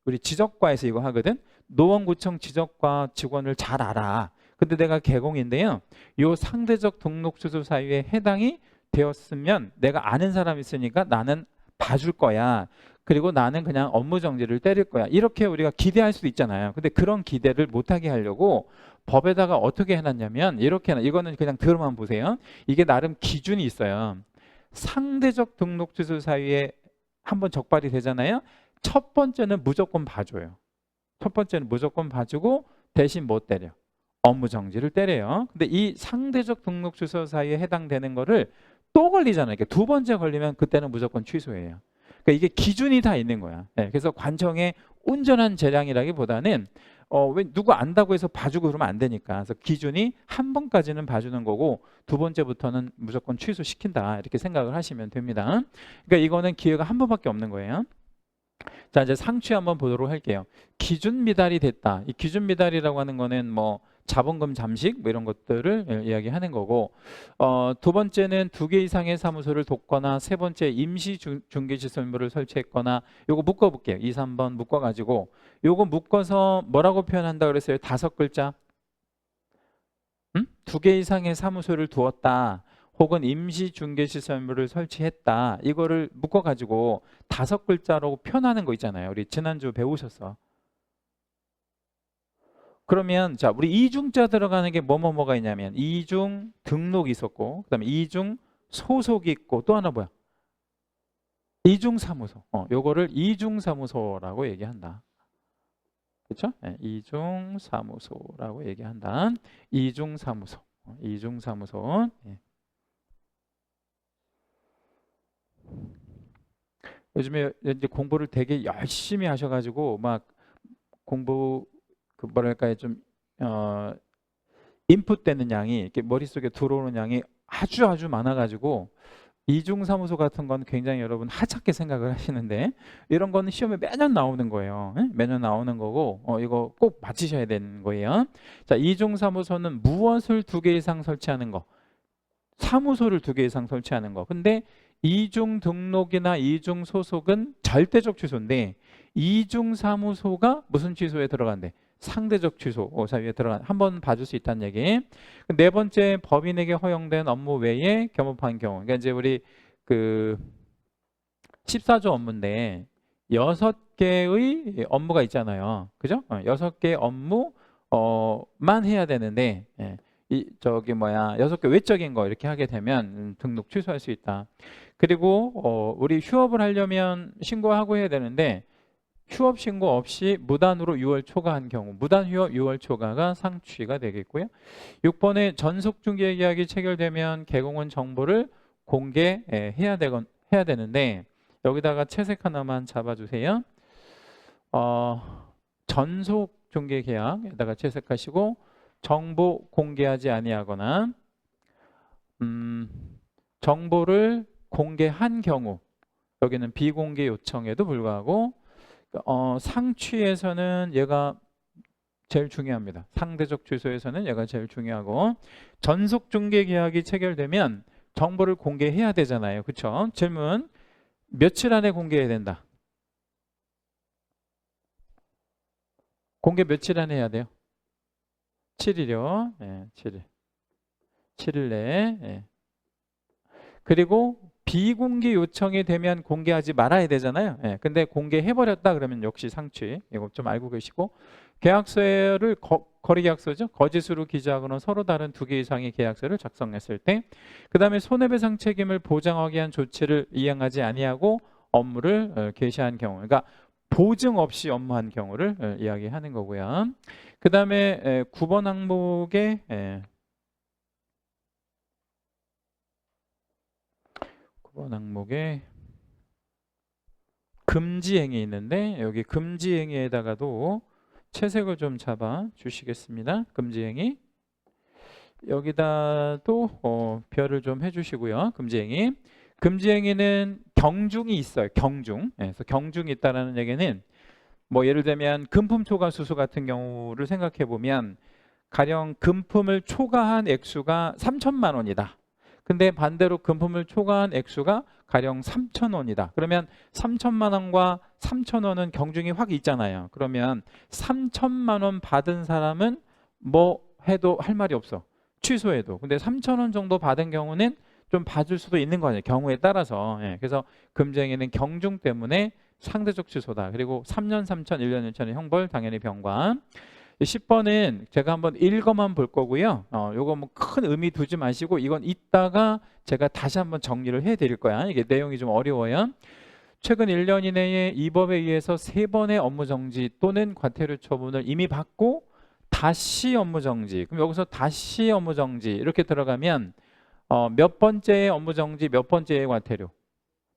우리 지적과에서 이거 하거든. 노원구청 지적과 직원을 잘 알아. 근데 내가 개공인데요, 요 상대적 등록 취소 사유에 해당이 되었으면 내가 아는 사람이 있으니까 나는 봐줄 거야. 그리고 나는 그냥 업무 정지를 때릴 거야. 이렇게 우리가 기대할 수도 있잖아요. 근데 그런 기대를 못하게 하려고 법에다가 어떻게 해놨냐면, 이렇게 이거는 그냥 들어만 보세요. 이게 나름 기준이 있어요. 상대적 등록 취소 사유에 한번 적발이 되잖아요. 첫 번째는 무조건 봐줘요. 첫 번째는 무조건 봐주고 대신 못 때려. 업무 정지를 때려요. 근데 이 상대적 등록 취소 사유에 해당되는 거를 또 걸리잖아요. 그러니까 두 번째 걸리면 그때는 무조건 취소예요. 그러니까 이게 기준이 다 있는 거야. 네, 그래서 관청의 온전한 재량이라기보다는 왜 누구 안다고 해서 봐주고 그러면 안 되니까. 그래서 기준이 한 번까지는 봐주는 거고 두 번째부터는 무조건 취소시킨다, 이렇게 생각을 하시면 됩니다. 그러니까 이거는 기회가 한 번밖에 없는 거예요. 자, 이제 상취 한번 보도록 할게요. 기준 미달이 됐다. 이 기준 미달이라고 하는 거는 뭐 자본금 잠식 뭐 이런 것들을 이야기하는 거고, 두 번째는 2개 이상의 사무소를 돕거나, 세 번째 임시 중개시설물을 설치했거나. 요거 묶어볼게요. 2, 3번 묶어가지고 요거 묶어서 뭐라고 표현한다 그랬어요? 5글자. 2개 이상의 사무소를 두었다, 혹은 임시 중개시설물을 설치했다, 이거를 묶어가지고 5글자로 표현하는 거 있잖아요. 우리 지난주 배우셨어. 그러면 자, 우리 이중자 들어가는 게 뭐가 있냐면, 이중 등록이 있었고, 그다음에 이중 소속이 있고, 또 하나 뭐야? 이중 사무소. 요거를 이중 사무소라고 얘기한다. 그렇죠? 네, 이중 사무소라고 얘기한다. 이중 사무소. 이중 사무소. 네. 요즘에 이제 공부를 되게 열심히 하셔가지고 막 공부 그 뭐랄까요, 좀 인풋되는 양이 이렇게 머릿속에 들어오는 양이 아주 많아가지고 이중사무소 같은 건 굉장히 여러분 하찮게 생각을 하시는데 이런 거는 시험에 매년 나오는 거예요. 예? 매년 나오는 거고 이거 꼭 맞히셔야 되는 거예요. 자, 이중사무소는 무엇을 2개 이상 설치하는 거, 사무소를 2개 이상 설치하는 거. 근데 이중 등록이나 이중 소속은 절대적 취소인데 이중 사무소가 무슨 취소에 들어간대? 상대적 취소 사유에 들어간. 한번 봐줄 수 있다는 얘기. 네 번째, 법인에게 허용된 업무 외에 겸업한 경우. 그러니까 이제 우리 그 14조 업무인데 6개의 업무가 있잖아요. 그죠? 6개 업무만 해야 되는데 저기 뭐야 6개 외적인 거 이렇게 하게 되면 등록 취소할 수 있다. 그리고 우리 휴업을 하려면 신고하고 해야 되는데 휴업 신고 없이 무단으로 6월 초과한 경우, 무단 휴업 6월 초과가 상취가 되겠고요. 6번에 전속 중개 계약이 체결되면 개공원 정보를 공개해야 되는데 여기다가 채색 하나만 잡아주세요. 전속 중개 계약에다가 채색하시고 정보 공개하지 아니하거나 정보를 공개한 경우, 여기는 비공개 요청에도 불구하고 상취에서는 얘가 제일 중요합니다. 상대적 취소에서는 얘가 제일 중요하고 전속 중개 계약이 체결되면 정보를 공개해야 되잖아요. 그렇죠? 질문, 며칠 안에 공개해야 된다. 공개 며칠 안에 해야 돼요? 7일이요. 네, 7일. 7일 내에. 네. 그리고 비공개 요청이 되면 공개하지 말아야 되잖아요. 예, 근데 공개해버렸다 그러면 역시 상취. 이거 좀 알고 계시고, 계약서를 거래계약서죠. 거짓으로 기재하거나 서로 다른 2개 이상의 계약서를 작성했을 때, 그 다음에 손해배상 책임을 보장하기 위한 조치를 이행하지 아니하고 업무를 개시한 경우, 그러니까 보증 없이 업무한 경우를 이야기하는 거고요. 그 다음에 9번 항목에 9번 항목에 금지행위 있는데 여기 금지행위에다가도 채색을 좀 잡아 주시겠습니다. 금지행위 여기다도 별을 좀 해주시고요. 금지행위. 금지행위는 경중이 있어요. 경중. 그래서 경중이 있다라는 얘기는 뭐 예를 들면 금품 초과 수수 같은 경우를 생각해 보면 가령 금품을 초과한 액수가 3천만 원이다. 근데 반대로 금품을 초과한 액수가 가령 3,000원이다. 그러면 3천만 원과 3,000원은 경중이 확 있잖아요. 그러면 3천만 원 받은 사람은 뭐 해도 할 말이 없어. 취소해도. 근데 3,000원 정도 받은 경우는 좀 봐줄 수도 있는 거 아니에요. 경우에 따라서. 그래서 금지행위는 경중 때문에 상대적 취소다. 그리고 3년 3천, 1년 1천의 형벌, 당연히 병과. 10번은 제가 한번 읽어만 볼 거고요. 요거 뭐 큰 의미 두지 마시고 이건 이따가 제가 다시 한번 정리를 해 드릴 거야. 이게 내용이 좀 어려워요. 최근 1년 이내에 이 법에 의해서 3번의 업무 정지 또는 과태료 처분을 이미 받고 다시 업무 정지. 그럼 여기서 다시 업무 정지 이렇게 들어가면 몇 번째의 업무 정지, 몇 번째의 과태료?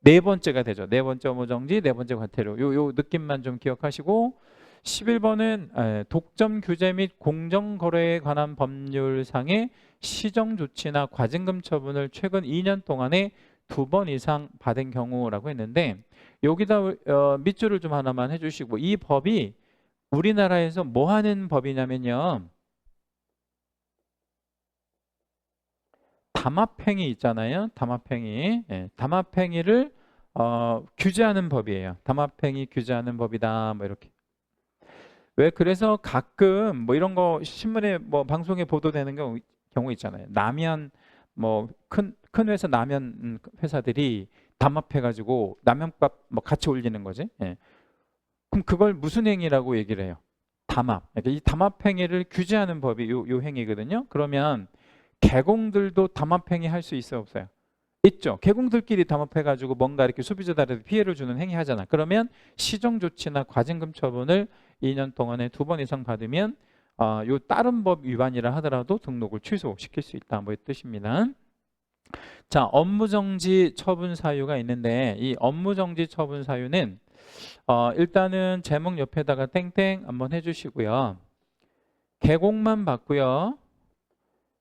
4번째가 되죠. 4번째 업무 정지, 4번째 과태료. 요 느낌만 좀 기억하시고 11번은 독점 규제 및 공정거래에 관한 법률상의 시정조치나 과징금 처분을 최근 2년 동안에 2번 이상 받은 경우라고 했는데 여기다 밑줄을 좀 하나만 해주시고 이 법이 우리나라에서 뭐 하는 법이냐면요. 담합행위 있잖아요. 담합행위. 담합행위를 규제하는 법이에요. 담합행위 규제하는 법이다. 뭐 이렇게. 왜 그래서 가끔 뭐 이런 거 신문에 뭐 방송에 보도되는 경우 있잖아요. 라면 뭐 큰 회사 라면 회사들이 담합해가지고 라면값 뭐 같이 올리는 거지. 그럼 그걸 무슨 행위라고 얘기를 해요? 담합. 그러니까 이 담합 행위를 규제하는 법이 요 행위거든요. 그러면 개공들도 담합 행위 할 수 있어요, 없어요? 있죠. 개공들끼리 담합해가지고 뭔가 이렇게 소비자들한테 피해를 주는 행위 하잖아. 그러면 시정조치나 과징금 처분을 2년 동안에 2번 이상 받으면 요 다른 법 위반이라 하더라도 등록을 취소시킬 수 있다. 뭐 이 뜻입니다. 자, 업무정지 처분 사유가 있는데 이 업무정지 처분 사유는 일단은 제목 옆에다가 땡땡 한번 해주시고요. 개공만 받고요.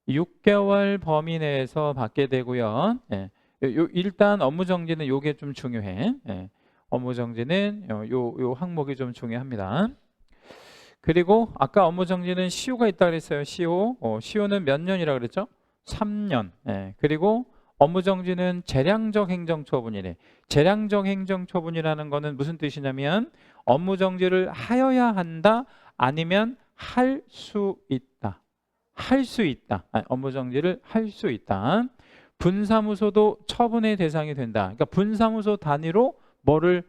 6개월 범위 내에서 받게 되고요. 예. 일단 업무정지는 요게 좀 중요해. 예. 업무정지는 요 항목이 좀 중요합니다. 그리고 아까 업무정지는 시효가 있다 그랬어요. 시효. 시효는 몇 년이라 그랬죠? 3년. 예. 그리고 업무정지는 재량적 행정처분이래. 재량적 행정처분이라는 거는 무슨 뜻이냐면 업무정지를 하여야 한다, 아니면 할 수 있다. 할 수 있다. 업무정지를 할 수 있다. 분사무소도 처분의 대상이 된다. 그러니까 분사무소 단위로 뭐를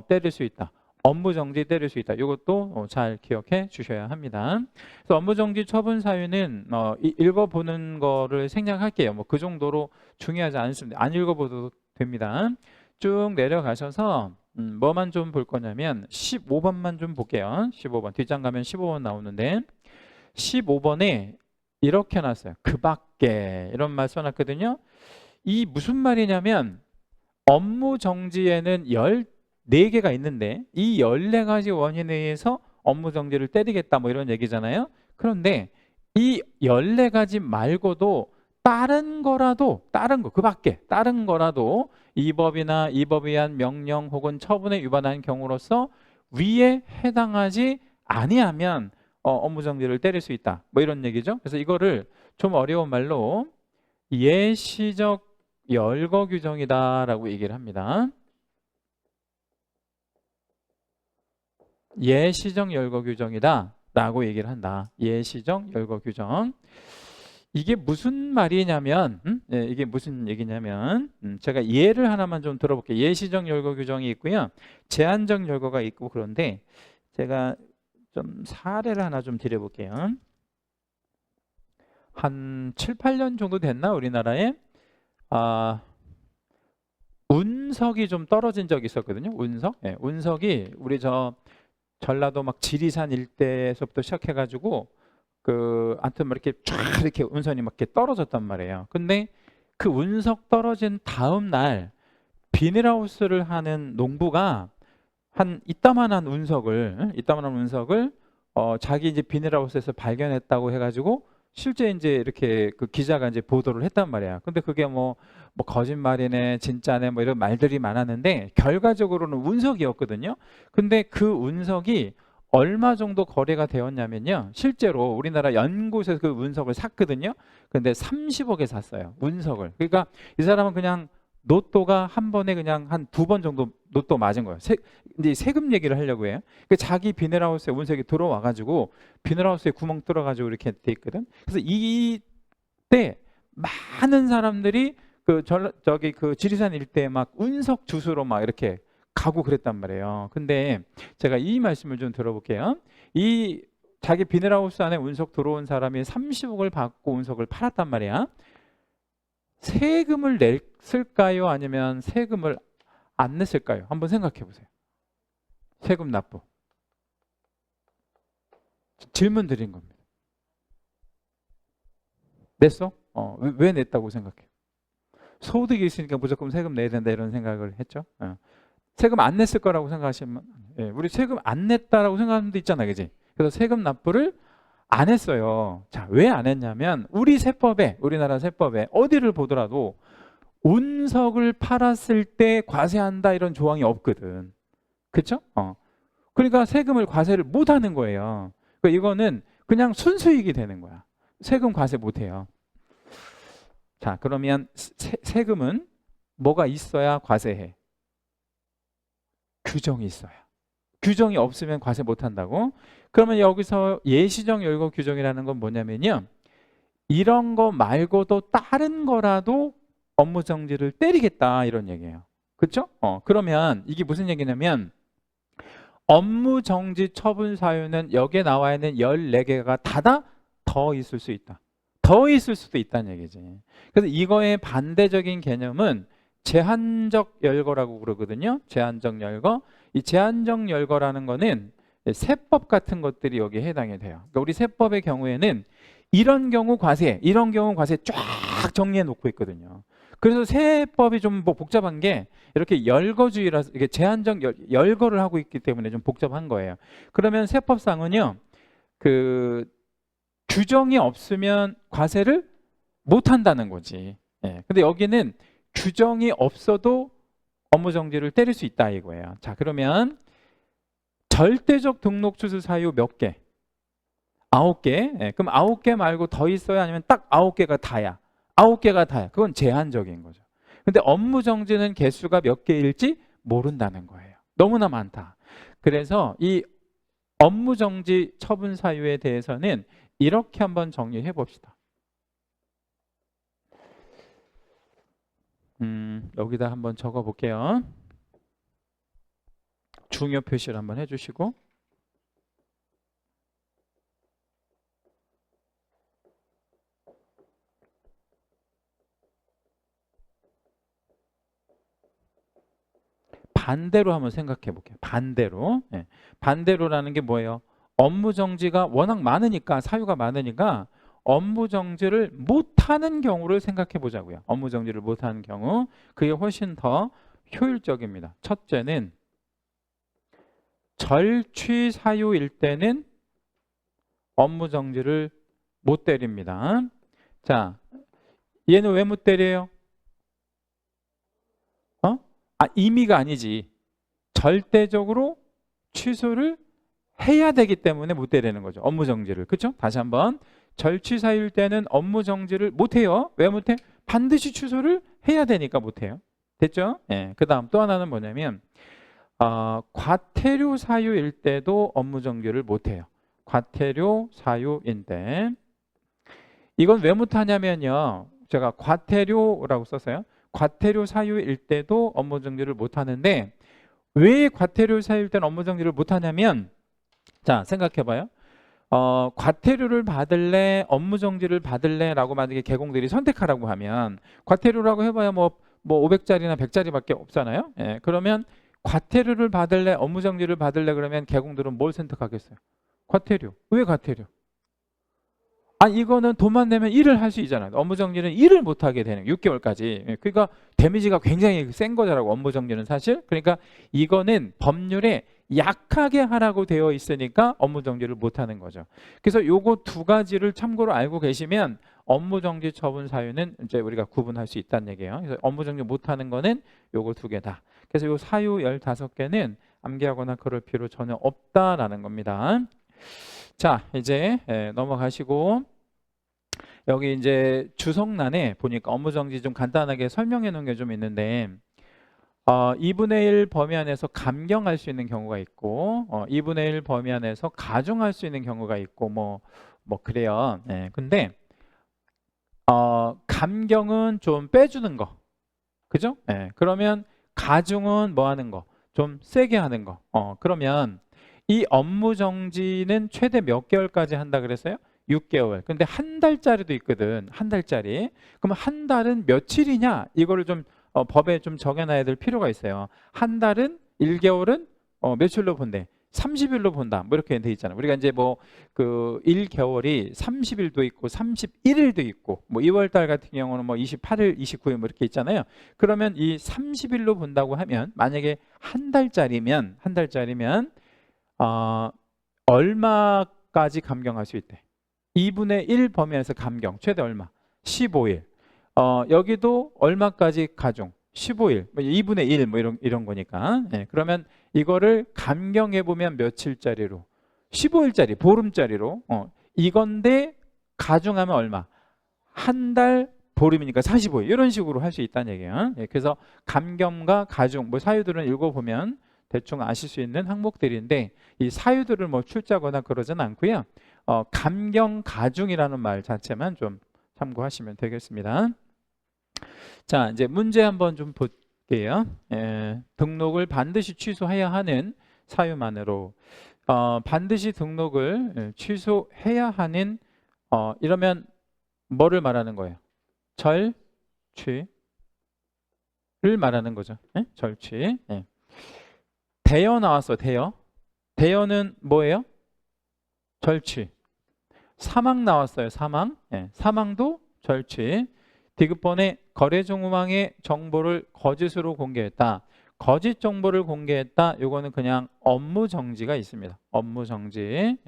때릴 수 있다. 업무정지 때릴 수 있다. 이것도 잘 기억해 주셔야 합니다. 그래서 업무정지 처분 사유는 읽어보는 거를 생략할게요. 뭐 그 정도로 중요하지 않습니다. 안 읽어봐도 됩니다. 쭉 내려가셔서 뭐만 좀 볼 거냐면 15번만 좀 볼게요. 15번 뒷장 가면 15번 나오는데 15번에 이렇게 놨어요. 그 밖에 이런 말 써놨거든요. 이 무슨 말이냐면 업무정지에는 14개가 있는데 이 14가지 원인에 의해서 업무정지를 때리겠다 뭐 이런 얘기잖아요. 그런데 이 14가지 말고도 다른 거라도 그 밖에 다른 거라도 이 법이나 이 법에 의한 명령 혹은 처분에 위반한 경우로서 위에 해당하지 아니하면 업무정지를 때릴 수 있다. 뭐 이런 얘기죠. 그래서 이거를 좀 어려운 말로 예시적 열거 규정이다라고 얘기를 합니다. 예시적 열거 규정이다라고 얘기를 한다. 예시적 열거 규정. 이게 무슨 말이냐면 이게 무슨 얘기냐면 제가 예를 하나만 좀 들어볼게요. 예시적 열거 규정이 있고요. 제한적 열거가 있고 그런데 제가 좀 사례를 하나 좀 드려볼게요. 한 7, 8년 정도 됐나 우리나라에 운석이 좀 떨어진 적이 있었거든요. 운석. 네, 운석이 우리 전라도 막 지리산 일대에서부터 시작해가지고 하여튼 뭐 이렇게 쫙 이렇게 운선이 막 이렇게 떨어졌단 말이에요. 근데 그 운석 떨어진 다음 날 비닐하우스를 하는 농부가 한 이따만한 운석을 자기 이제 비닐하우스에서 발견했다고 해가지고 실제 이제 이렇게 그 기자가 이제 보도를 했단 말이야. 근데 그게 뭐 거짓말이네, 진짜네, 뭐 이런 말들이 많았는데 결과적으로는 운석이었거든요. 근데 그 운석이 얼마 정도 거래가 되었냐면요. 실제로 우리나라 연구소에서 그 운석을 샀거든요. 근데 30억에 샀어요. 운석을. 그러니까 이 사람은 그냥 로또가 한 번에 그냥 한 2번 정도 로또 맞은 거예요. 이제 세금 얘기를 하려고 해요. 자기 비닐하우스에 운석이 들어와가지고 비닐하우스에 구멍 뚫어가지고 이렇게 돼 있거든. 그래서 이때 많은 사람들이 그 지리산 일대에 막 운석 주스로 막 이렇게 가고 그랬단 말이에요. 근데 제가 이 말씀을 좀 들어볼게요. 이 자기 비닐하우스 안에 운석 들어온 사람이 30억을 받고 운석을 팔았단 말이야. 세금을 냈을까요? 아니면 세금을 안 냈을까요? 한번 생각해 보세요. 세금 납부. 질문 드린 겁니다. 냈어? 왜 냈다고 생각해? 소득이 있으니까 무조건 세금 내야 된다 이런 생각을 했죠. 세금 안 냈을 거라고 생각하시면 우리 세금 안 냈다라고 생각하는 분도 있잖아, 그지? 그래서 세금 납부를 안 했어요. 자, 왜 안 했냐면 우리나라 세법에 어디를 보더라도 운석을 팔았을 때 과세한다 이런 조항이 없거든. 그렇죠? 그러니까 세금을 과세를 못 하는 거예요. 그러니까 이거는 그냥 순수익이 되는 거야. 세금 과세 못 해요. 자, 그러면 세금은 뭐가 있어야 과세해? 규정이 있어야. 규정이 없으면 과세 못 한다고? 그러면 여기서 예시적 열거 규정이라는 건 뭐냐면요. 이런 거 말고도 다른 거라도 업무정지를 때리겠다 이런 얘기예요. 그렇죠? 그러면 이게 무슨 얘기냐면 업무정지 처분 사유는 여기에 나와 있는 14개가 다 더 있을 수 있다. 더 있을 수도 있다는 얘기지. 그래서 이거의 반대적인 개념은 제한적 열거라고 그러거든요. 제한적 열거. 이 제한적 열거라는 거는 세법 같은 것들이 여기에 해당이 돼요. 그러니까 우리 세법의 경우에는 이런 경우 과세 쫙 정리해 놓고 있거든요. 그래서 세법이 좀 뭐 복잡한 게 이렇게 열거주의라서 이게 제한적 열거를 하고 있기 때문에 좀 복잡한 거예요. 그러면 세법상은요, 그 규정이 없으면 과세를 못 한다는 거지. 예. 근데 여기는 규정이 없어도 업무 정지를 때릴 수 있다 이거예요. 자, 그러면 절대적 등록 취소 사유 몇 개? 9개. 예. 그럼 9개 말고 더 있어야 아니면 딱 9개가 다야. 9개가 다야. 그건 제한적인 거죠. 근데 업무 정지는 개수가 몇 개일지 모른다는 거예요. 너무나 많다. 그래서 이 업무 정지 처분 사유에 대해서는 이렇게 한번 정리해 봅시다. 여기다 한번 적어 볼게요. 중요 표시를 한번 해주시고, 반대로 한번 생각해 볼게요. 반대로. 예. 반대로라는 게 뭐예요? 업무 정지가 워낙 많으니까, 사유가 많으니까 업무 정지를 못하는 경우를 생각해 보자고요. 업무 정지를 못하는 경우. 그게 훨씬 더 효율적입니다. 첫째는 절취 사유일 때는 업무 정지를 못 때립니다. 자, 얘는 왜 못 때려요? 임의가 아니지. 절대적으로 취소를 해야 되기 때문에 못 때리는 거죠. 업무 정지를. 그렇죠? 다시 한번. 절취 사유일 때는 업무 정지를 못 해요. 왜 못 해? 반드시 취소를 해야 되니까 못 해요. 됐죠? 예. 그다음 또 하나는 뭐냐면 과태료 사유일 때도 업무 정지를 못 해요. 과태료 사유인데 이건 왜 못 하냐면요. 제가 과태료라고 썼어요. 과태료 사유일 때도 업무 정지를 못 하는데 왜 과태료 사유일 때는 업무 정지를 못 하냐면 자, 생각해 봐요. 과태료를 받을래, 업무 정지를 받을래라고 만약에 개공들이 선택하라고 하면 과태료라고 해봐야 뭐 500짜리나 100짜리밖에 없잖아요. 예, 그러면 과태료를 받을래, 업무 정지를 받을래 그러면 개공들은 뭘 선택하겠어요? 과태료. 왜 과태료? 이거는 돈만 내면 일을 할 수 있잖아요. 업무 정지는 일을 못 하게 되는 6개월까지. 그러니까 데미지가 굉장히 센 거잖아요. 업무 정지는 사실. 그러니까 이거는 법률에 약하게 하라고 되어 있으니까 업무 정지를 못 하는 거죠. 그래서 요거 두 가지를 참고로 알고 계시면 업무 정지 처분 사유는 이제 우리가 구분할 수 있다는 얘기예요. 그래서 업무 정지 못 하는 거는 요거 두 개다. 그래서 요 사유 15개는 암기하거나 그럴 필요 전혀 없다라는 겁니다. 자, 이제 넘어가시고 여기 이제 주석란에 보니까 업무 정지 좀 간단하게 설명해 놓은 게 좀 있는데 2분의 1 범위 안에서 감경할 수 있는 경우가 있고 2분의 1 범위 안에서 가중할 수 있는 경우가 있고 뭐 그래요. 근데 감경은 좀 빼주는 거. 그죠? 그러면 가중은 뭐 하는 거? 좀 세게 하는 거. 그러면 이 업무 정지는 최대 몇 개월까지 한다 그랬어요? 6개월. 근데 한 달짜리도 있거든. 한 달짜리. 그럼 한 달은 며칠이냐? 이거를 좀 법에 좀 정해놔야 될 필요가 있어요. 한 달은 1개월은 며칠로 본대? 30일로 본다. 뭐 이렇게 돼 있잖아요. 우리가 이제 뭐 그 1개월이 30일도 있고 31일도 있고 뭐 2월 달 같은 경우는 뭐 28일, 29일 뭐 이렇게 있잖아요. 그러면 이 30일로 본다고 하면 만약에 한 달짜리면 얼마까지 감경할 수 있대? 2분의 1 범위에서 감경 최대 얼마? 15일. 여기도 얼마까지 가중? 15일. 2분의 1 뭐 이런 거니까. 그러면 이거를 감경해 보면 며칠짜리로? 15일짜리, 보름짜리로. 이건데 가중하면 얼마? 한 달 보름이니까 45일. 이런 식으로 할 수 있다는 얘기예요. 그래서 감경과 가중 뭐 사유들은 읽어보면 대충 아실 수 있는 항목들인데 이 사유들을 뭐 출자거나 그러진 않고요. 감경 가중이라는 말 자체만 좀 참고하시면 되겠습니다. 자, 이제 문제 한번 좀 볼게요. 등록을 반드시 취소해야 하는 사유만으로 반드시 등록을 취소해야 하는 이러면 뭐를 말하는 거예요? 절취를 말하는 거죠. 절취. 대여 나왔어. 대여는 뭐예요? 절취. 사망 나왔어요. 사망. 사망도 절취. 디귿번에 거래정보망의 정보를 거짓으로 공개했다. 거짓 정보를 공개했다. 이거는 그냥 업무 정지가 있습니다. 업무 정지.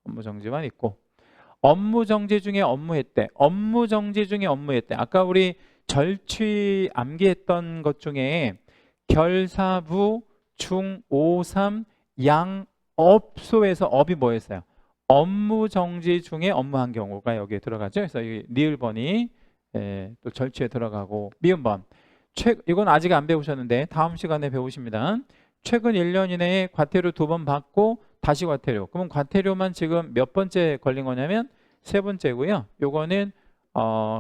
업무 정지만 있고 업무정지 중에 업무했대. 업무정지 중에 업무했대. 아까 우리 절취 암기했던 것 중에 결사부, 중오삼, 양업소에서 업이 뭐였어요? 업무정지 중에 업무한 경우가 여기에 들어가죠. 그래서 이 니을번이 또 절취에 들어가고, 미음번. 이건 아직 안 배우셨는데 다음 시간에 배우십니다. 최근 1년 이내에 과태료 2번 받고 다시 과태료. 그러면 과태료만 지금 몇 번째 걸린 거냐면 3번째고요. 요거는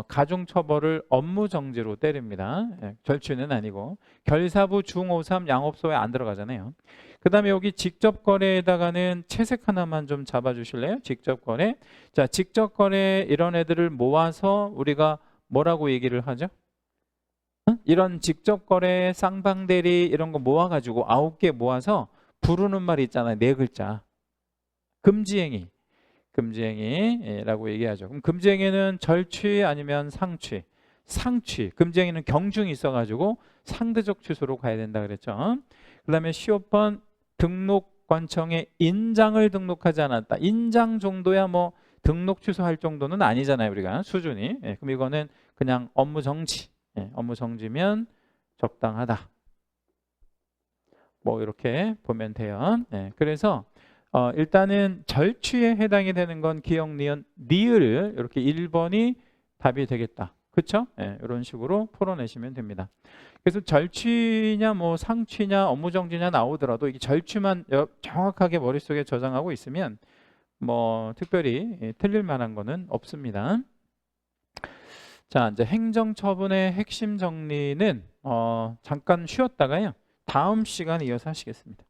가중처벌을 업무정지로 때립니다. 절취는 아니고. 결사부, 중오삼, 양업소에 안 들어가잖아요. 그 다음에 여기 직접거래에다가는 채색 하나만 좀 잡아주실래요? 직접거래. 자, 직접거래 이런 애들을 모아서 우리가 뭐라고 얘기를 하죠? 이런 직접거래, 쌍방대리 이런 거 모아가지고 9개 모아서 부르는 말 있잖아요. 4글자. 금지행위. 금지행위라고 얘기하죠. 그럼 금지행위는 절취 아니면 상취. 상취. 금지행위는 경중이 있어가지고 상대적 취소로 가야 된다 그랬죠. 그 다음에 15번 등록관청에 인장을 등록하지 않았다. 인장 정도야 뭐 등록 취소할 정도는 아니잖아요. 우리가 수준이. 그럼 이거는 그냥 업무정지. 업무정지면 적당하다. 뭐 이렇게 보면 돼요. 그래서 일단은 절취에 해당이 되는 건 기역, 니은, 니을 이렇게 1번이 답이 되겠다. 그렇죠? 이런 식으로 풀어내시면 됩니다. 그래서 절취냐 뭐 상취냐 업무정지냐 나오더라도 이게 절취만 정확하게 머릿속에 저장하고 있으면 뭐 특별히 틀릴 만한 거는 없습니다. 자, 이제 행정처분의 핵심 정리는 잠깐 쉬었다가요. 다음 시간에 이어서 하시겠습니다.